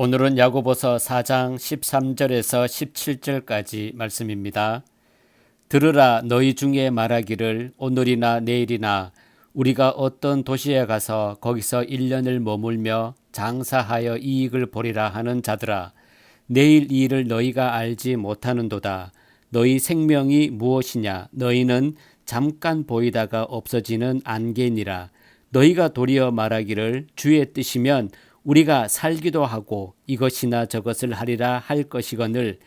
오늘은 야고보서 4장 13절에서 17절까지 말씀입니다. 들으라, 너희 중에 말하기를 오늘이나 내일이나 우리가 어떤 도시에 가서 거기서 1년을 머물며 장사하여 이익을 보리라 하는 자들아, 내일 이 일을 너희가 알지 못하는도다. 너희 생명이 무엇이냐? 너희는 잠깐 보이다가 없어지는 안개니라. 너희가 도리어 말하기를 주의 뜻이면 우리가 살기도 하고 이것이나 저것을 하리라 할 것이거늘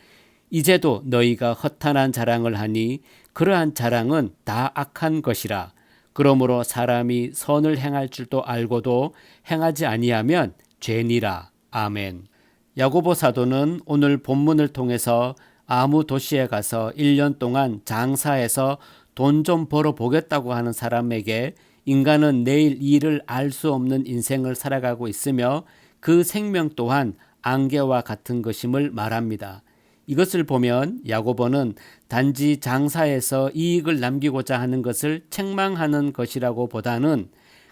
이제도 너희가 허탄한 자랑을 하니 그러한 자랑은 다 악한 것이라. 그러므로 사람이 선을 행할 줄도 알고도 행하지 아니하면 죄니라. 아멘. 야고보 사도는 오늘 본문을 통해서 아무 도시에 가서 1년 동안 장사해서 돈 좀 벌어 보겠다고 하는 사람에게 인간은 내일 일을 알 수 없는 인생을 살아가고 있으며 그 생명 또한 안개와 같은 것임을 말합니다. 이것을 보면 야고보는 단지 장사해서 이익을 남기고자 하는 것을 책망하는 것이라고 보다는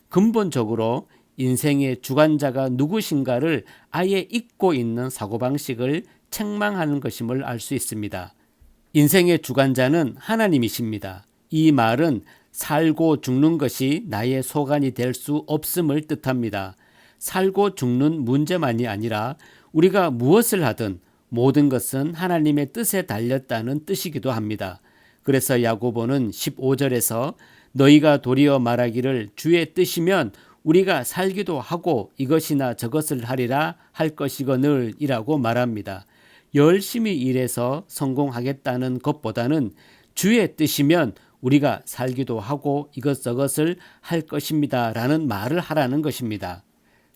근본적으로 인생의 주관자가 누구신가를 아예 잊고 있는 사고방식을 책망하는 것임을 알 수 있습니다. 인생의 주관자는 하나님이십니다. 이 말은 살고 죽는 것이 나의 소관이 될 수 없음을 뜻합니다. 살고 죽는 문제만이 아니라 우리가 무엇을 하든 모든 것은 하나님의 뜻에 달렸다는 뜻이기도 합니다. 그래서 야고보는 15절에서 너희가 도리어 말하기를 주의 뜻이면 우리가 살기도 하고 이것이나 저것을 하리라 할 것이거늘 이라고 말합니다. 열심히 일해서 성공하겠다는 것보다는 주의 뜻이면 우리가 살기도 하고 이것저것을 할 것입니다 라는 말을 하라는 것입니다.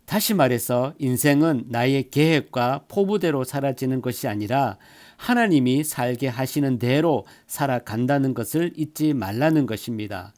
다시 말해서 인생은 나의 계획과 포부대로 사라지는 것이 아니라 하나님이 살게 하시는 대로 살아간다는 것을 잊지 말라는 것입니다.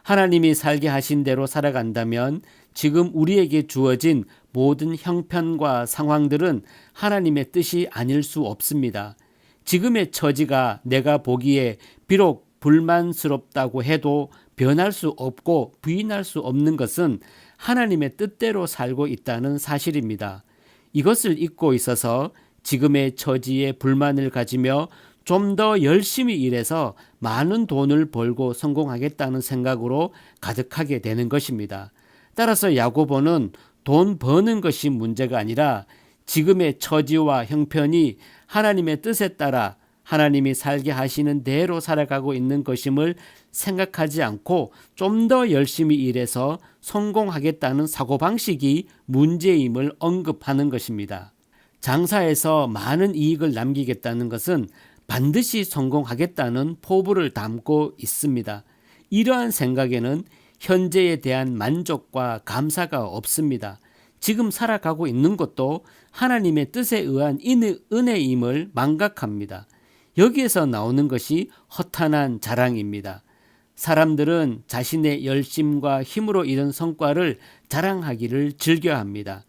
하나님이 살게 하신 대로 살아간다면 지금 우리에게 주어진 모든 형편과 상황들은 하나님의 뜻이 아닐 수 없습니다. 지금의 처지가 내가 보기에 비록 불만스럽다고 해도 변할 수 없고 부인할 수 없는 것은 하나님의 뜻대로 살고 있다는 사실입니다. 이것을 잊고 있어서 지금의 처지에 불만을 가지며 좀 더 열심히 일해서 많은 돈을 벌고 성공하겠다는 생각으로 가득하게 되는 것입니다. 따라서 야고보는 돈 버는 것이 문제가 아니라 지금의 처지와 형편이 하나님의 뜻에 따라 하나님이 살게 하시는 대로 살아가고 있는 것임을 생각하지 않고 좀 더 열심히 일해서 성공하겠다는 사고방식이 문제임을 언급하는 것입니다. 장사에서 많은 이익을 남기겠다는 것은 반드시 성공하겠다는 포부를 담고 있습니다. 이러한 생각에는 현재에 대한 만족과 감사가 없습니다. 지금 살아가고 있는 것도 하나님의 뜻에 의한 은혜임을 망각합니다. 여기에서 나오는 것이 허탄한 자랑입니다. 사람들은 자신의 열심과 힘으로 이룬 성과를 자랑하기를 즐겨합니다.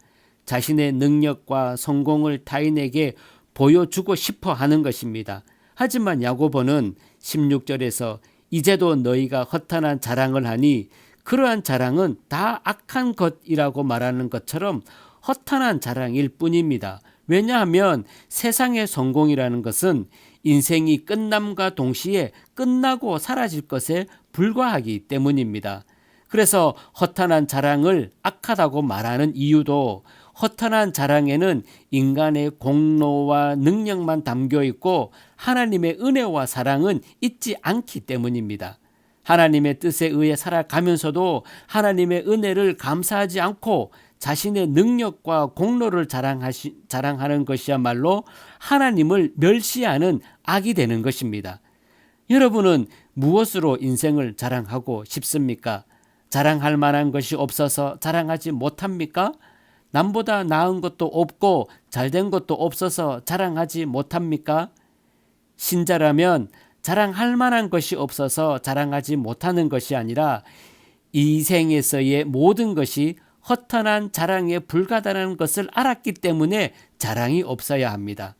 자신의 능력과 성공을 타인에게 보여주고 싶어 하는 것입니다. 하지만 야고보는 16절에서 이제도 너희가 허탄한 자랑을 하니 그러한 자랑은 다 악한 것이라고 말하는 것처럼 허탄한 자랑일 뿐입니다. 왜냐하면 세상의 성공이라는 것은 인생이 끝남과 동시에 끝나고 사라질 것에 불과하기 때문입니다. 그래서 허탄한 자랑을 악하다고 말하는 이유도 허탄한 자랑에는 인간의 공로와 능력만 담겨 있고 하나님의 은혜와 사랑은 있지 않기 때문입니다. 하나님의 뜻에 의해 살아가면서도 하나님의 은혜를 감사하지 않고 자신의 능력과 공로를 자랑하는 것이야말로 하나님을 멸시하는 악이 되는 것입니다. 여러분은 무엇으로 인생을 자랑하고 싶습니까? 자랑할 만한 것이 없어서 자랑하지 못합니까? 남보다 나은 것도 없고 잘된 것도 없어서 자랑하지 못합니까? 신자라면 자랑할 만한 것이 없어서 자랑하지 못하는 것이 아니라 이 생에서의 모든 것이 허탄한 자랑에 불과하다는 것을 알았기 때문에 자랑이 없어야 합니다.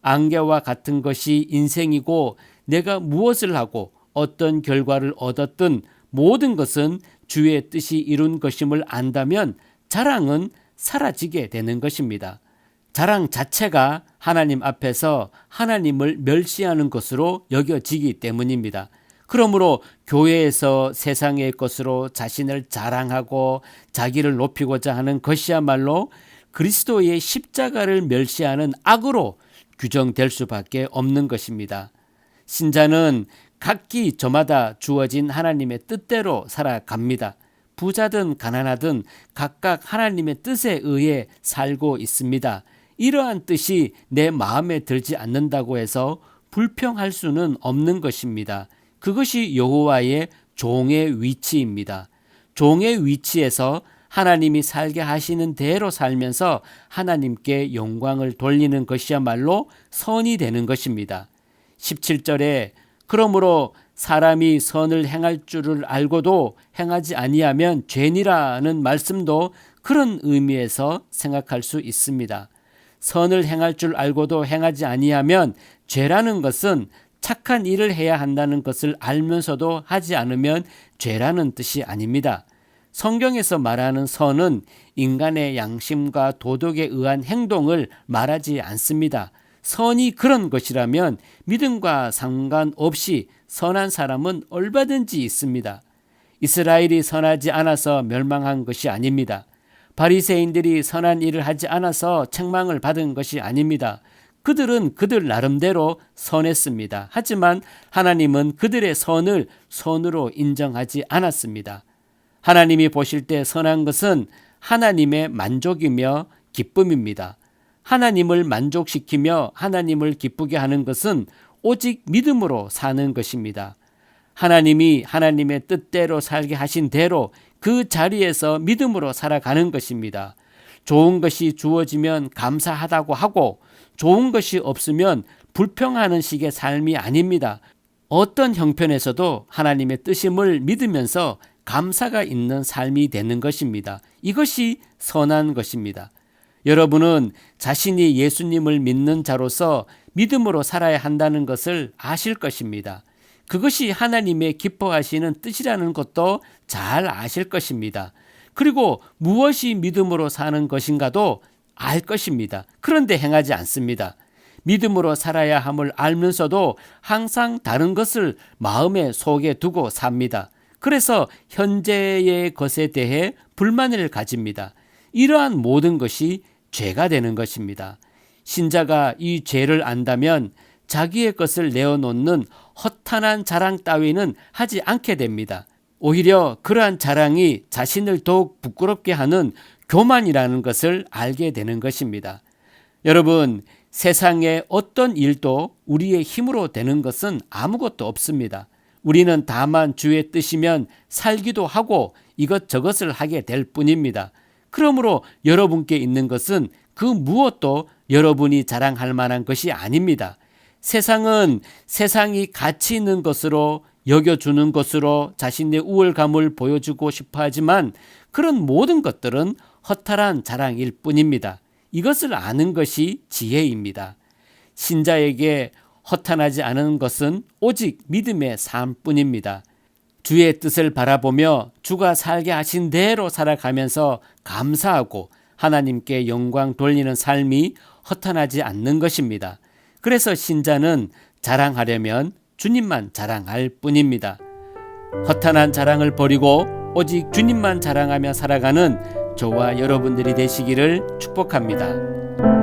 안개와 같은 것이 인생이고 내가 무엇을 하고 어떤 결과를 얻었든 모든 것은 주의 뜻이 이룬 것임을 안다면 자랑은 사라지게 되는 것입니다. 자랑 자체가 하나님 앞에서 하나님을 멸시하는 것으로 여겨지기 때문입니다. 그러므로 교회에서 세상의 것으로 자신을 자랑하고 자기를 높이고자 하는 것이야말로 그리스도의 십자가를 멸시하는 악으로 규정될 수밖에 없는 것입니다. 신자는 각기 저마다 주어진 하나님의 뜻대로 살아갑니다. 부자든 가난하든 각각 하나님의 뜻에 의해 살고 있습니다. 이러한 뜻이 내 마음에 들지 않는다고 해서 불평할 수는 없는 것입니다. 그것이 여호와의 종의 위치입니다. 종의 위치에서 하나님이 살게 하시는 대로 살면서 하나님께 영광을 돌리는 것이야말로 선이 되는 것입니다. 17절에 그러므로 사람이 선을 행할 줄을 알고도 행하지 아니하면 죄니라는 말씀도 그런 의미에서 생각할 수 있습니다. 선을 행할 줄 알고도 행하지 아니하면 죄라는 것은 착한 일을 해야 한다는 것을 알면서도 하지 않으면 죄라는 뜻이 아닙니다. 성경에서 말하는 선은 인간의 양심과 도덕에 의한 행동을 말하지 않습니다. 선이 그런 것이라면 믿음과 상관없이 선한 사람은 얼마든지 있습니다. 이스라엘이 선하지 않아서 멸망한 것이 아닙니다. 바리새인들이 선한 일을 하지 않아서 책망을 받은 것이 아닙니다. 그들은 그들 나름대로 선했습니다. 하지만 하나님은 그들의 선을 선으로 인정하지 않았습니다. 하나님이 보실 때 선한 것은 하나님의 만족이며 기쁨입니다. 하나님을 만족시키며 하나님을 기쁘게 하는 것은 오직 믿음으로 사는 것입니다. 하나님이 하나님의 뜻대로 살게 하신 대로 그 자리에서 믿음으로 살아가는 것입니다. 좋은 것이 주어지면 감사하다고 하고 좋은 것이 없으면 불평하는 식의 삶이 아닙니다. 어떤 형편에서도 하나님의 뜻임을 믿으면서 감사가 있는 삶이 되는 것입니다. 이것이 선한 것입니다. 여러분은 자신이 예수님을 믿는 자로서 믿음으로 살아야 한다는 것을 아실 것입니다. 그것이 하나님의 기뻐하시는 뜻이라는 것도 잘 아실 것입니다. 그리고 무엇이 믿음으로 사는 것인가도 알 것입니다. 그런데 행하지 않습니다. 믿음으로 살아야 함을 알면서도 항상 다른 것을 마음에 속에 두고 삽니다. 그래서 현재의 것에 대해 불만을 가집니다. 이러한 모든 것이 죄가 되는 것입니다. 신자가 이 죄를 안다면 자기의 것을 내어놓는 허탄한 자랑 따위는 하지 않게 됩니다. 오히려 그러한 자랑이 자신을 더욱 부끄럽게 하는 교만이라는 것을 알게 되는 것입니다. 여러분, 세상의 어떤 일도 우리의 힘으로 되는 것은 아무것도 없습니다. 우리는 다만 주의 뜻이면 살기도 하고 이것저것을 하게 될 뿐입니다. 그러므로 여러분께 있는 것은 그 무엇도 여러분이 자랑할 만한 것이 아닙니다. 세상은 세상이 가치 있는 것으로 여겨주는 것으로 자신의 우월감을 보여주고 싶어 하지만 그런 모든 것들은 허탈한 자랑일 뿐입니다. 이것을 아는 것이 지혜입니다. 신자에게 허탄하지 않은 것은 오직 믿음의 삶뿐입니다. 주의 뜻을 바라보며 주가 살게 하신 대로 살아가면서 감사하고 하나님께 영광 돌리는 삶이 허탄하지 않는 것입니다. 그래서 신자는 자랑하려면 주님만 자랑할 뿐입니다. 허탄한 자랑을 버리고 오직 주님만 자랑하며 살아가는 저와 여러분들이 되시기를 축복합니다.